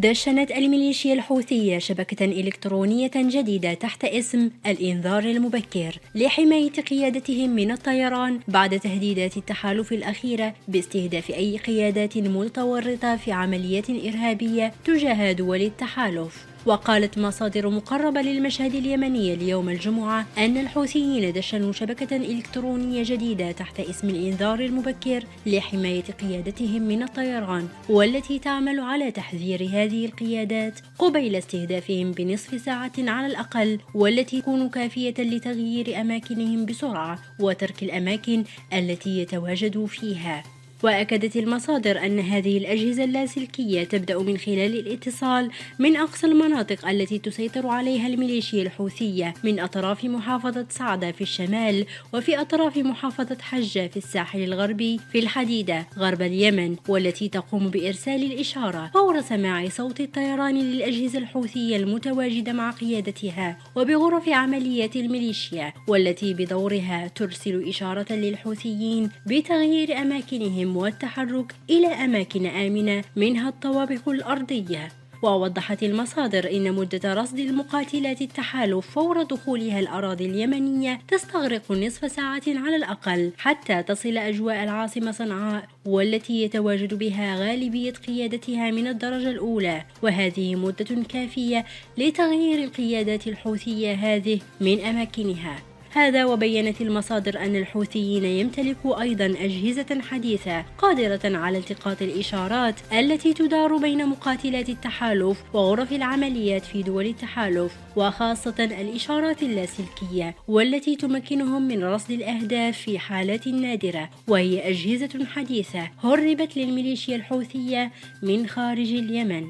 دشنت الميليشيا الحوثية شبكة إلكترونية جديدة تحت اسم الإنذار المبكر لحماية قيادتهم من الطيران بعد تهديدات التحالف الأخيرة باستهداف أي قيادات متورطة في عمليات إرهابية تجاه دول التحالف. وقالت مصادر مقربة للمشهد اليمني اليوم الجمعة أن الحوثيين دشنوا شبكة إلكترونية جديدة تحت اسم الإنذار المبكر لحماية قيادتهم من الطيران، والتي تعمل على تحذير هذه القيادات قبيل استهدافهم بنصف ساعة على الأقل، والتي تكون كافية لتغيير أماكنهم بسرعة وترك الأماكن التي يتواجدوا فيها. وأكدت المصادر أن هذه الأجهزة اللاسلكية تبدأ من خلال الاتصال من أقصى المناطق التي تسيطر عليها الميليشيا الحوثية من أطراف محافظة صعدة في الشمال، وفي أطراف محافظة حجة في الساحل الغربي في الحديدة غرب اليمن، والتي تقوم بإرسال الإشارة فور سماع صوت الطيران للأجهزة الحوثية المتواجدة مع قيادتها وبغرف عمليات الميليشيا، والتي بدورها ترسل إشارة للحوثيين بتغيير أماكنهم والتحرك إلى أماكن آمنة منها الطوابق الأرضية. ووضحت المصادر إن مدة رصد المقاتلات التحالف فور دخولها الأراضي اليمنية تستغرق نصف ساعة على الأقل حتى تصل أجواء العاصمة صنعاء، والتي يتواجد بها غالبية قيادتها من الدرجة الأولى، وهذه مدة كافية لتغيير القيادات الحوثية هذه من أماكنها. هذا وبيّنت المصادر أن الحوثيين يمتلكوا أيضا أجهزة حديثة قادرة على التقاط الإشارات التي تدار بين مقاتلات التحالف وغرف العمليات في دول التحالف، وخاصة الإشارات اللاسلكية، والتي تمكنهم من رصد الأهداف في حالات نادرة، وهي أجهزة حديثة هربت للميليشيا الحوثية من خارج اليمن.